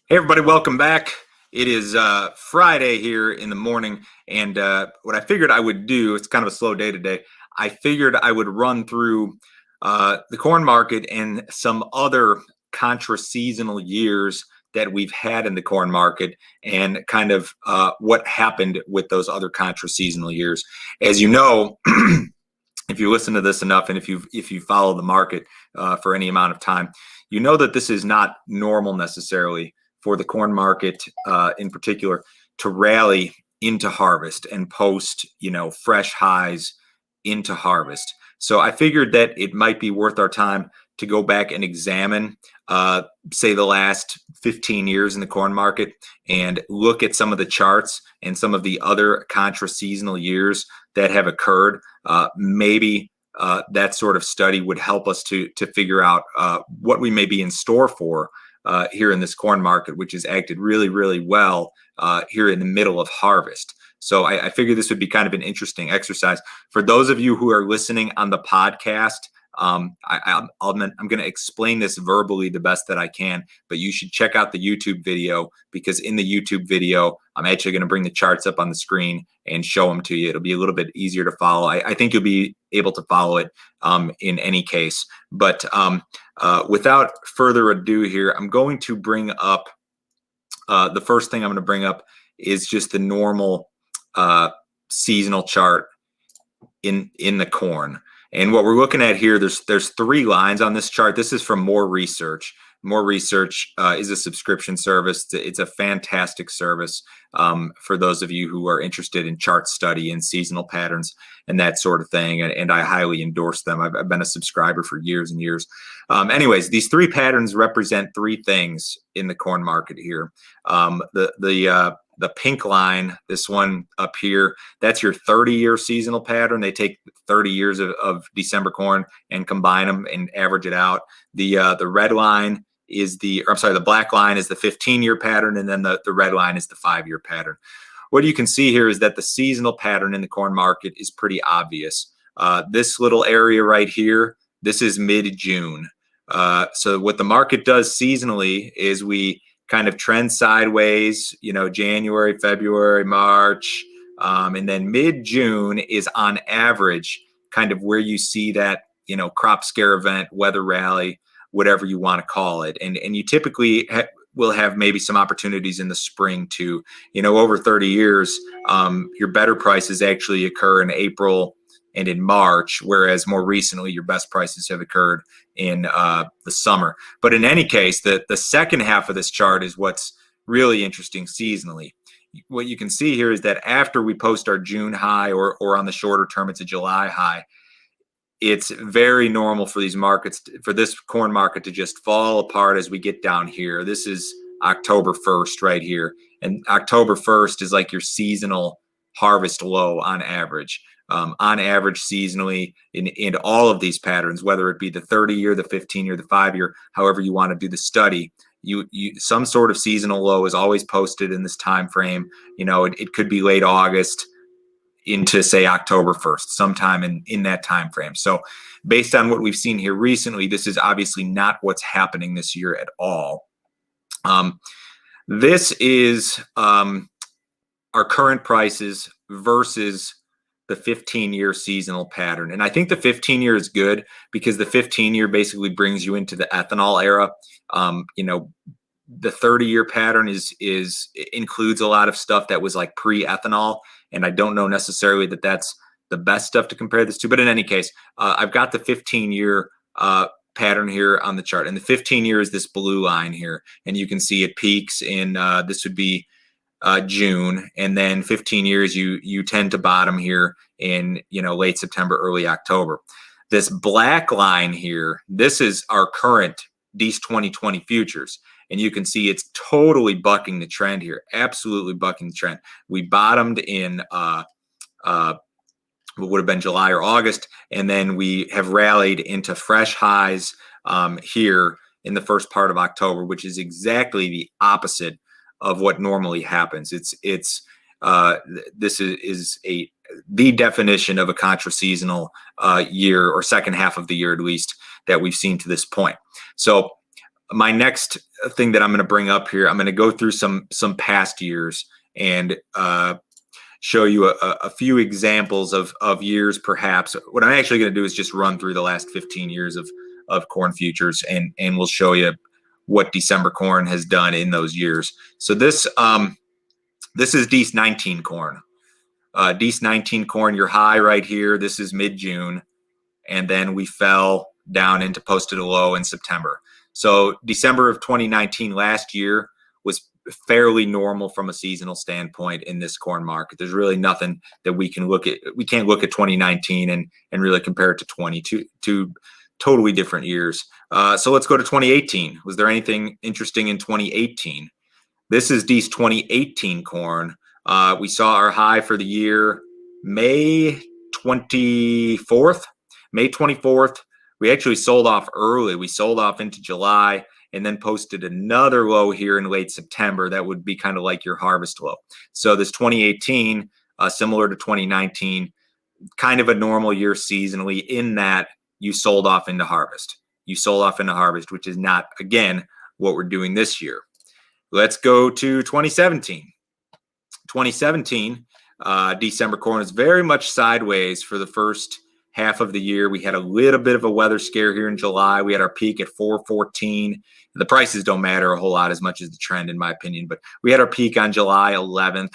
Hey everybody, welcome back. It is Friday here in the morning, and what I figured I would do, it's kind of a slow day today. I figured I would run through the corn market and some other contra-seasonal years that we've had in the corn market and kind of what happened with those other contra-seasonal years. As you know, if you listen to this enough and if you follow the market for any amount of time, you know that this is not normal necessarily for the corn market in particular to rally into harvest and post, fresh highs into harvest. So I figured that it might be worth our time to go back and examine, say, the last 15 years in the corn market and look at some of the charts and some of the other contra-seasonal years that have occurred. Maybe that sort of study would help us to figure out what we may be in store for here in this corn market, which has acted really, really well here in the middle of harvest. So I figured this would be kind of an interesting exercise. For those of you who are listening on the podcast, I'm going to explain this verbally the best that I can, but you should check out the YouTube video, because in the YouTube video, I'm actually going to bring the charts up on the screen and show them to you. It'll be a little bit easier to follow. I think you'll be able to follow it in any case. But without further ado here, I'm going to bring up the first thing I'm going to bring up is just the normal seasonal chart in the corn. And what we're looking at here, there's three lines on this chart. This is from More Research. More Research is a subscription service. It's a fantastic service for those of you who are interested in chart study and seasonal patterns and that sort of thing. And I highly endorse them. I've been a subscriber for years and years. Anyways, these three patterns represent three things in the corn market here. The pink line, this one up here, that's your 30-year seasonal pattern. They take 30 years of December corn and combine them and average it out. The red line is the black line is the 15-year pattern, and then the red line is the 5-year pattern. What you can see here is that the seasonal pattern in the corn market is pretty obvious. This little area right here, this is mid-June. So what the market does seasonally is we kind of trend sideways, January, February, March, and then mid-June is on average kind of where you see that, crop scare event, weather rally, whatever you want to call it. And you typically will have maybe some opportunities in the spring too. Over 30 years, your better prices actually occur in April and in March, whereas more recently your best prices have occurred in the summer. But in any case, the second half of this chart is what's really interesting seasonally. What you can see here is that after we post our June high, or on the shorter term, it's a July high, it's very normal for these markets, for this corn market to just fall apart as we get down here. This is October 1st right here. And October 1st is like your seasonal harvest low on average. On average seasonally in all of these patterns, whether it be the 30-year, the 15-year, the 5-year, however you want to do the study, you some sort of seasonal low is always posted in this time frame. It could be late August into, say, October 1st, sometime in that time frame. So based on what we've seen here recently, this is obviously not what's happening this year at all. This is our current prices versus the 15-year seasonal pattern. And I think the 15-year is good because the 15-year basically brings you into the ethanol era. The 30-year pattern includes a lot of stuff that was like pre-ethanol, and I don't know necessarily that that's the best stuff to compare this to. But in any case, I've got the 15-year pattern here on the chart, and the 15-year is this blue line here, and you can see it peaks in this would be June, and then 15 years you tend to bottom here in late September, early October. This black line here, this is our current these 2020 futures, and you can see it's totally bucking the trend here, absolutely bucking the trend. We bottomed in what would have been July or August, and then we have rallied into fresh highs here in the first part of October, which is exactly the opposite of what normally happens. This is the definition of a contra-seasonal year, or second half of the year at least, that we've seen to this point. So my next thing that I'm going to bring up here, I'm going to go through some past years and show you a few examples of years. Perhaps what I'm actually going to do is just run through the last 15 years of corn futures, and we'll show you what December corn has done in those years. So this is Dec 19 corn. Dec 19 corn, your high right here. This is mid-June, and then we fell down into posted a low in September. So December of 2019 last year was fairly normal from a seasonal standpoint in this corn market. There's really nothing that we can look at. We can't look at 2019 and really compare it to 22 totally different years. So let's go to 2018. Was there anything interesting in 2018? This is Dec 2018 corn. We saw our high for the year May 24th. May 24th. We actually sold off early. We sold off into July and then posted another low here in late September. That would be kind of like your harvest low. So this 2018, similar to 2019, kind of a normal year seasonally in that you sold off into harvest. You sold off into harvest, which is not, again, what we're doing this year. Let's go to 2017. 2017, December corn is very much sideways for the first half of the year. We had a little bit of a weather scare here in July. We had our peak at 414. The prices don't matter a whole lot as much as the trend, in my opinion, but we had our peak on July 11th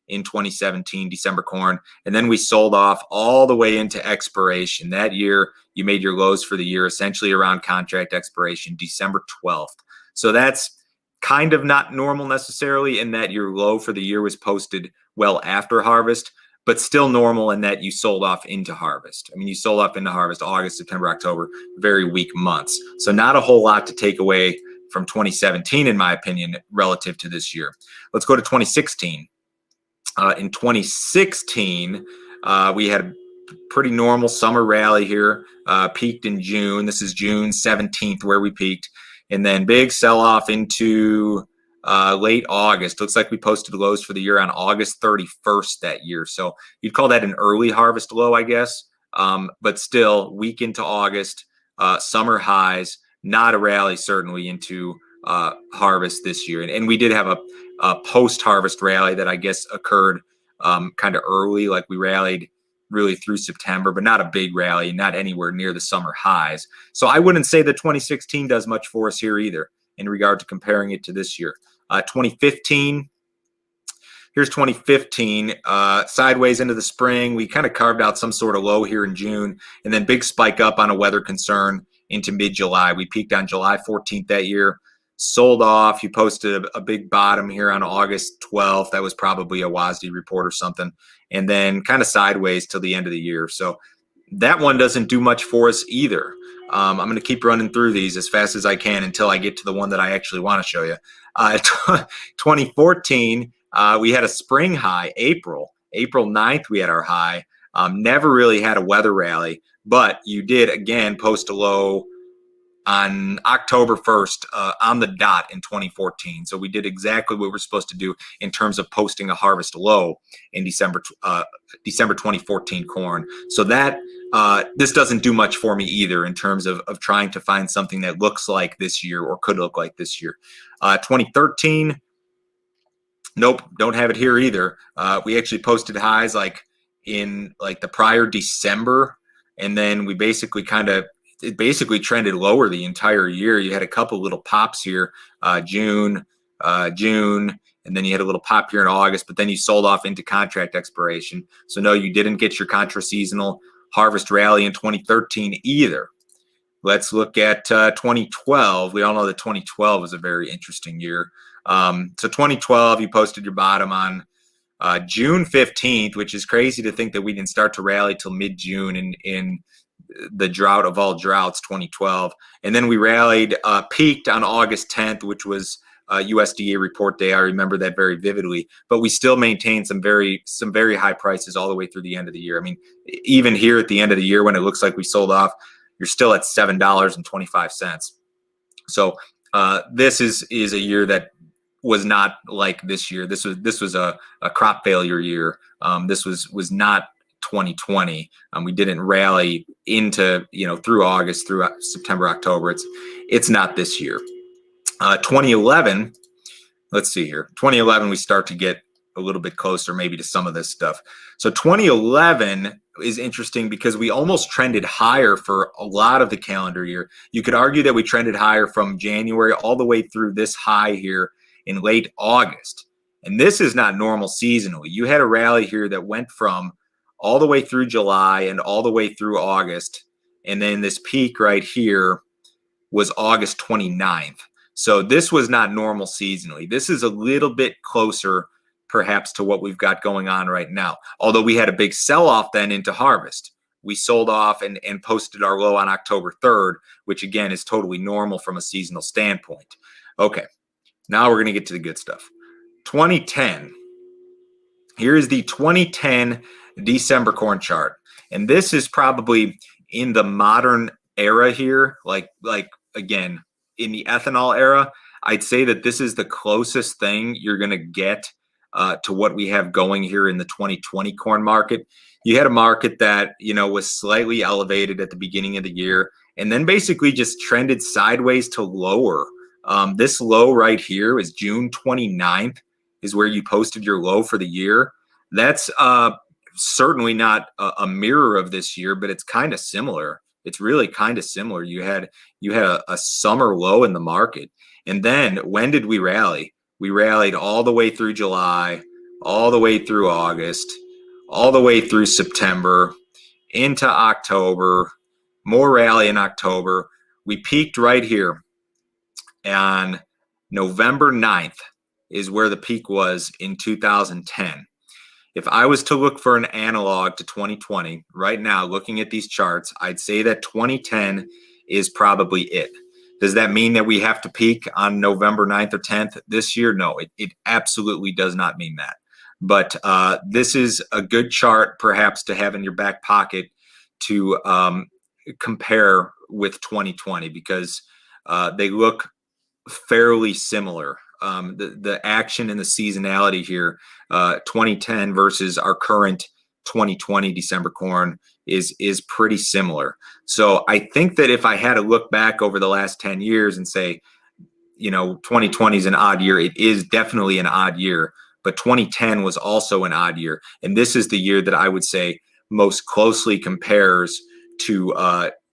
in 2017, December corn, and then we sold off all the way into expiration. That year, you made your lows for the year essentially around contract expiration, December 12th. So that's kind of not normal necessarily in that your low for the year was posted well after harvest, but still normal in that you sold off into harvest. I mean, you sold off into harvest August, September, October, very weak months. So not a whole lot to take away from 2017, in my opinion, relative to this year. Let's go to 2016. In 2016, we had a pretty normal summer rally here, peaked in June. This is June 17th where we peaked. And then big sell-off into late August. Looks like we posted lows for the year on August 31st that year. So you'd call that an early harvest low, I guess. But still, week into August, summer highs, not a rally certainly into harvest this year. And we did have a post-harvest rally that I guess occurred kind of early, like we rallied really through September, but not a big rally, not anywhere near the summer highs. So I wouldn't say that 2016 does much for us here either in regard to comparing it to this year. 2015, here's 2015, sideways into the spring. We kind of carved out some sort of low here in June, and then big spike up on a weather concern into mid-July. We peaked on July 14th that year, sold off. You posted a big bottom here on August 12th. That was probably a WASDE report or something, and then kind of sideways till the end of the year. So that one doesn't do much for us either. I'm going to keep running through these as fast as I can until I get to the one that I actually want to show you. 2014, we had a spring high, April 9th, we had our high. Never really had a weather rally, but you did, again, post a low on October 1st on the dot in 2014. So we did exactly what we're supposed to do in terms of posting a harvest low in December 2014 corn. So that this doesn't do much for me either in terms of trying to find something that looks like this year or could look like this year. 2013, nope, don't have it here either. We actually posted highs like in like the prior December, and then we basically it basically trended lower the entire year. You had a couple little pops here, June, and then you had a little pop here in August, but then you sold off into contract expiration. So no, you didn't get your contra-seasonal harvest rally in 2013 either. Let's look at 2012. We all know that 2012 was a very interesting year. So 2012, you posted your bottom on June 15th, which is crazy to think that we didn't start to rally till mid-June in the drought of all droughts, 2012. And then we rallied, peaked on August 10th, which was USDA report day. I remember that very vividly, but we still maintained some very high prices all the way through the end of the year. I mean, even here at the end of the year when it looks like we sold off, you're still at $7.25. So this is a year that was not like this year. This was a crop failure year. This was not 2020. We didn't rally into, through August, through September, October. It's not this year. 2011, let's see here. 2011, we start to get a little bit closer maybe to some of this stuff. So 2011 is interesting because we almost trended higher for a lot of the calendar year. You could argue that we trended higher from January all the way through this high here in late August. And this is not normal seasonally. You had a rally here that went from all the way through July and all the way through August. And then this peak right here was August 29th. So this was not normal seasonally. This is a little bit closer perhaps to what we've got going on right now. Although we had a big sell-off then into harvest. We sold off and posted our low on October 3rd, which again is totally normal from a seasonal standpoint. Okay, now we're going to get to the good stuff. 2010. Here is the 2010 December corn chart. And this is probably in the modern era here, like again, in the ethanol era, I'd say that this is the closest thing you're going to get to what we have going here in the 2020 corn market. You had a market that, was slightly elevated at the beginning of the year and then basically just trended sideways to lower. This low right here is June 29th is where you posted your low for the year. That's certainly not a mirror of this year, but it's kind of similar. It's really kind of similar. You had a summer low in the market. And then when did we rally? We rallied all the way through July, all the way through August, all the way through September, into October, more rally in October. We peaked right here on November 9th is where the peak was in 2010. If I was to look for an analog to 2020 right now, looking at these charts, I'd say that 2010 is probably it. Does that mean that we have to peak on November 9th or 10th this year? No, it absolutely does not mean that. But this is a good chart perhaps to have in your back pocket to compare with 2020 because they look fairly similar. The action and the seasonality here, 2010 versus our current 2020 December corn is pretty similar. So I think that if I had to look back over the last 10 years and say, 2020 is an odd year, it is definitely an odd year, but 2010 was also an odd year. And this is the year that I would say most closely compares to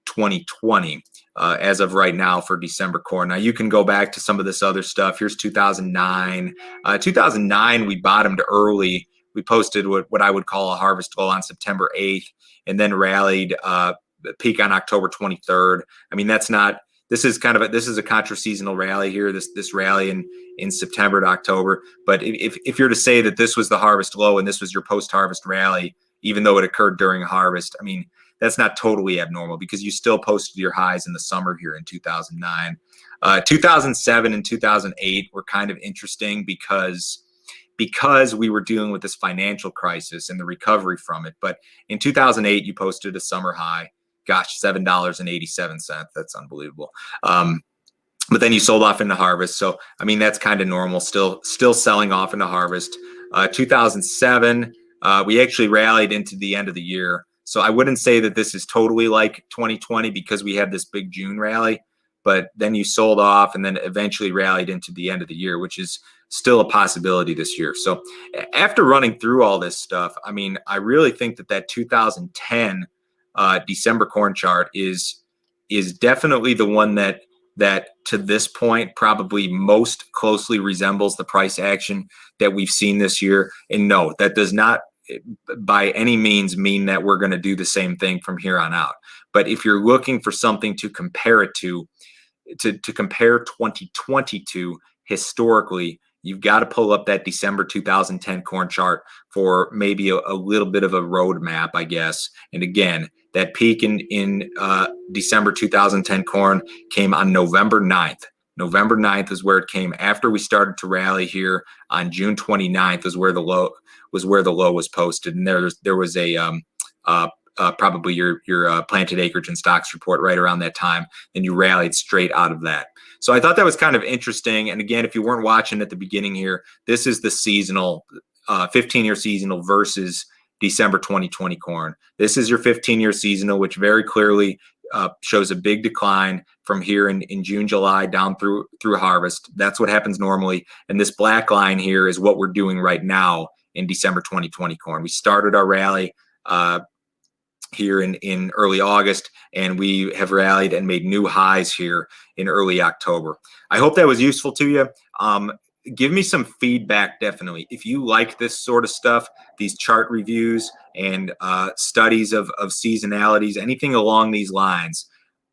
2020. As of right now for December corn. Now you can go back to some of this other stuff. Here's 2009. 2009, we bottomed early. We posted what I would call a harvest low on September 8th and then rallied peak on October 23rd. I mean, this is a contra-seasonal rally here, this rally in September to October. But if you're to say that this was the harvest low and this was your post-harvest rally, even though it occurred during harvest, I mean, that's not totally abnormal because you still posted your highs in the summer here in 2009. 2007 and 2008 were kind of interesting because we were dealing with this financial crisis and the recovery from it. But in 2008, you posted a summer high. Gosh, $7.87. That's unbelievable. But then you sold off into harvest. So, I mean, that's kind of normal, still selling off into harvest. 2007, we actually rallied into the end of the year. So I wouldn't say that this is totally like 2020 because we had this big June rally, but then you sold off and then eventually rallied into the end of the year, which is still a possibility this year. So after running through all this stuff, I mean, I really think that 2010 December corn chart is definitely the one that to this point probably most closely resembles the price action that we've seen this year. And no, that does not by any means mean that we're going to do the same thing from here on out. But if you're looking for something to compare it to compare 2020 to historically, you've got to pull up that December 2010 corn chart for maybe a little bit of a roadmap, I guess. And again, that peak in December 2010 corn came on November 9th. November 9th is where it came after we started to rally here. On June 29th is where the low was posted, and there was a probably your planted acreage and stocks report right around that time, and you rallied straight out of that. So I thought that was kind of interesting. And again, if you weren't watching at the beginning here, this is the seasonal 15-year seasonal versus December 2020 corn. This is your 15-year seasonal, which very clearly shows a big decline from here in June, July down through harvest. That's what happens normally. And this black line here is what we're doing right now in December 2020 corn. We started our rally here in early August, and we have rallied and made new highs here in early October. I hope that was useful to you. Give me some feedback, definitely. If you like this sort of stuff, these chart reviews and studies of seasonalities, anything along these lines,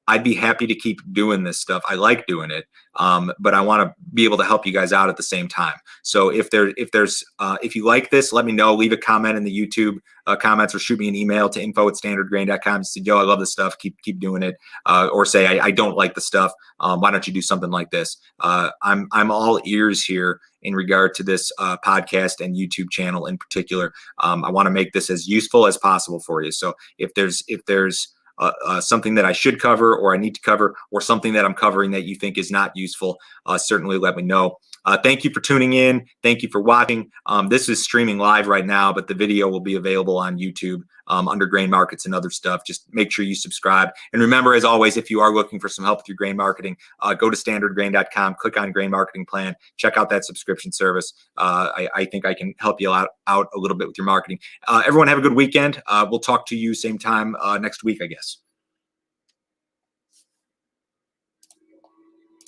I'd be happy to keep doing this stuff. I like doing it, but I want to be able to help you guys out at the same time. So if you like this, let me know. Leave a comment in the YouTube comments, or shoot me an email to info@standardgrain.com. Say, Joe, I love this stuff. Keep doing it. Or say, I don't like the stuff. Why don't you do something like this? I'm all ears here in regard to this podcast and YouTube channel in particular. I want to make this as useful as possible for you. So if there's something that I should cover, or I need to cover, or something that I'm covering that you think is not useful, certainly let me know. Thank you for tuning in. Thank you for watching. This is streaming live right now, but the video will be available on YouTube under grain markets and other stuff. Just make sure you subscribe. And remember, as always, if you are looking for some help with your grain marketing, go to standardgrain.com, click on Grain Marketing Plan, check out that subscription service. I think I can help you out a little bit with your marketing. Everyone have a good weekend. We'll talk to you same time next week, I guess.